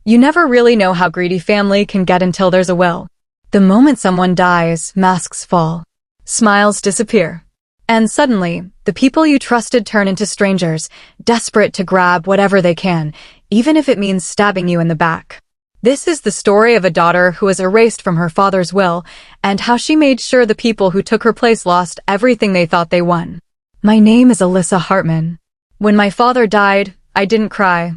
You never really know how greedy family can get until there's a will. The moment someone dies, masks fall. Smiles disappear. And suddenly, the people you trusted turn into strangers, desperate to grab whatever they can, even if it means stabbing you in the back. This is the story of a daughter who was erased from her father's will, and how she made sure the people who took her place lost everything they thought they won. My name is Alyssa Hartman. When my father died, I didn't cry.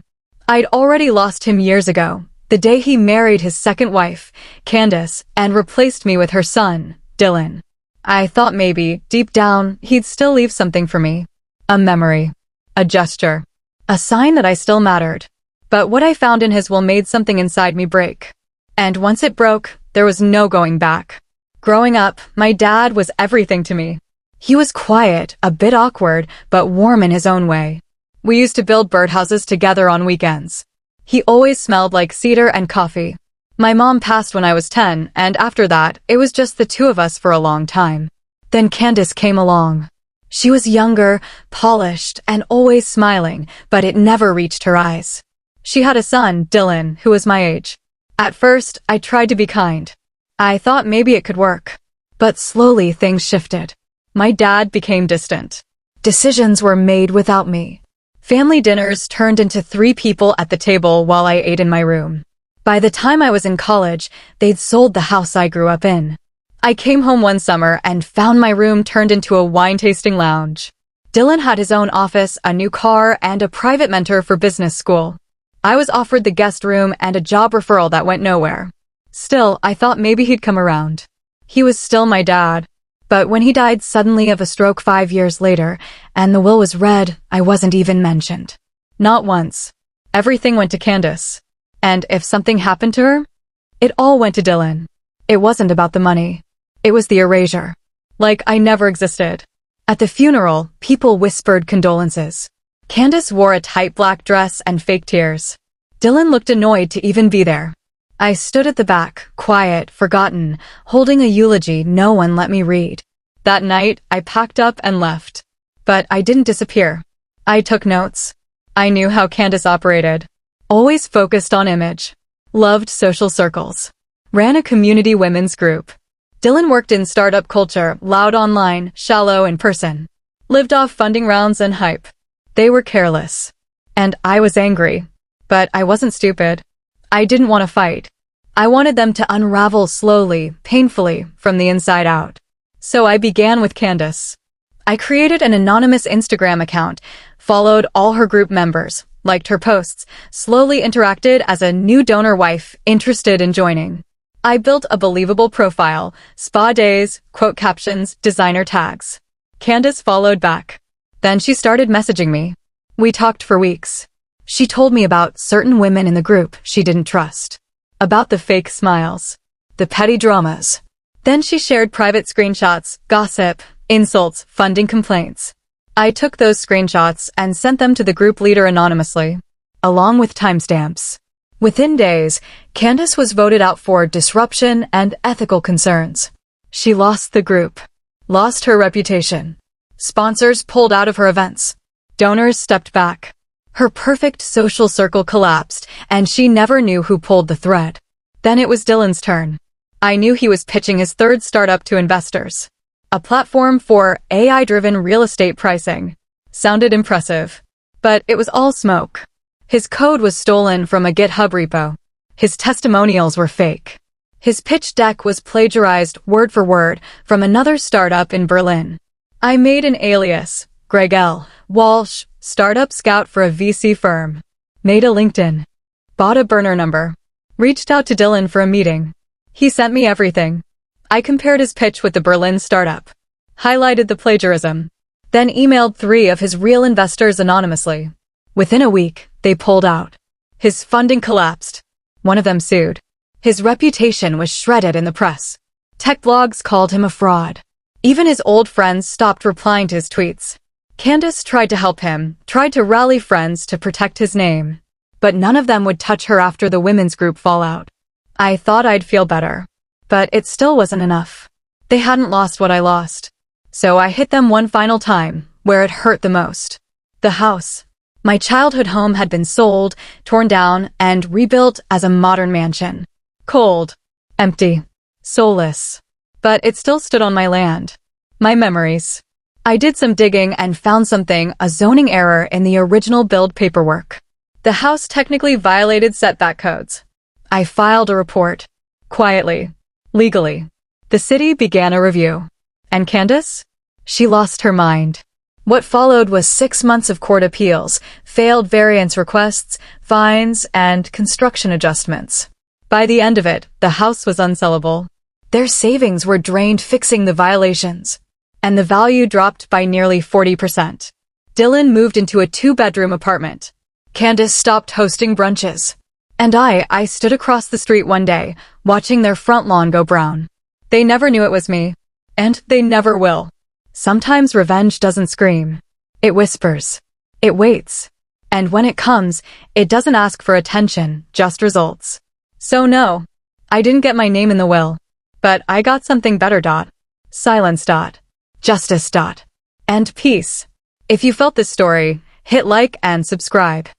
I'd already lost him years ago, the day he married his second wife, Candace, and replaced me with her son, Dylan. I thought maybe, deep down, he'd still leave something for me. A memory. A gesture. A sign that I still mattered. But what I found in his will made something inside me break. And once it broke, there was no going back. Growing up, my dad was everything to me. He was quiet, a bit awkward, but warm in his own way. We used to build birdhouses together on weekends. He always smelled like cedar and coffee. My mom passed when I was 10, and after that, it was just the two of us for a long time. Then Candace came along. She was younger, polished, and always smiling, but it never reached her eyes. She had a son, Dylan, who was my age. At first, I tried to be kind. I thought maybe it could work. But slowly things shifted. My dad became distant. Decisions were made without me. Family dinners turned into 3 people at the table while I ate in my room. By the time I was in college, they'd sold the house I grew up in. I came home one summer and found my room turned into a wine-tasting lounge. Dylan had his own office, a new car, and a private mentor for business school. I was offered the guest room and a job referral that went nowhere. Still, I thought maybe he'd come around. He was still my dad. But when he died suddenly of a stroke 5 years later, and the will was read, I wasn't even mentioned. Not once. Everything went to Candace. And if something happened to her, it all went to Dylan. It wasn't about the money. It was the erasure. Like I never existed. At the funeral, people whispered condolences. Candace wore a tight black dress and fake tears. Dylan looked annoyed to even be there. I stood at the back, quiet, forgotten, holding a eulogy no one let me read. That night, I packed up and left. But I didn't disappear. I took notes. I knew how Candace operated. Always focused on image. Loved social circles. Ran a community women's group. Dylan worked in startup culture, loud online, shallow in person. Lived off funding rounds and hype. They were careless. And I was angry. But I wasn't stupid. I didn't want to fight. I wanted them to unravel slowly, painfully, from the inside out. So I began with Candace. I created an anonymous Instagram account, followed all her group members, liked her posts, slowly interacted as a new donor wife interested in joining. I built a believable profile, spa days, quote captions, designer tags. Candace followed back. Then she started messaging me. We talked for weeks. She told me about certain women in the group she didn't trust. About the fake smiles. The petty dramas. Then she shared private screenshots, gossip, insults, funding complaints. I took those screenshots and sent them to the group leader anonymously, along with timestamps. Within days, Candace was voted out for disruption and ethical concerns. She lost the group. Lost her reputation. Sponsors pulled out of her events. Donors stepped back. Her perfect social circle collapsed, and she never knew who pulled the thread. Then it was Dylan's turn. I knew he was pitching his third startup to investors. A platform for AI-driven real estate pricing. Sounded impressive. But it was all smoke. His code was stolen from a GitHub repo. His testimonials were fake. His pitch deck was plagiarized word for word from another startup in Berlin. I made an alias, Greg L. Walsh, startup scout for a VC firm. Made a LinkedIn. Bought a burner number. Reached out to Dylan for a meeting. He sent me everything. I compared his pitch with the Berlin startup. Highlighted the plagiarism. Then emailed 3 of his real investors anonymously. Within a week, they pulled out. His funding collapsed. One of them sued. His reputation was shredded in the press. Tech blogs called him a fraud. Even his old friends stopped replying to his tweets. Candace tried to help him, tried to rally friends to protect his name. But none of them would touch her after the women's group fallout. I thought I'd feel better. But it still wasn't enough. They hadn't lost what I lost. So I hit them one final time, where it hurt the most. The house. My childhood home had been sold, torn down, and rebuilt as a modern mansion. Cold, empty, soulless. But it still stood on my land. My memories. I did some digging and found something, a zoning error in the original build paperwork. The house technically violated setback codes. I filed a report. Quietly. Legally. The city began a review. And Candace? She lost her mind. What followed was 6 months of court appeals, failed variance requests, fines, and construction adjustments. By the end of it, the house was unsellable. Their savings were drained fixing the violations, and the value dropped by nearly 40%. Dylan moved into a 2-bedroom apartment. Candace stopped hosting brunches. And I stood across the street one day, watching their front lawn go brown. They never knew it was me. And they never will. Sometimes revenge doesn't scream. It whispers. It waits. And when it comes, it doesn't ask for attention, just results. So no, I didn't get my name in the will. But I got something better. Silence. Justice. And peace. If you felt this story, hit like and subscribe.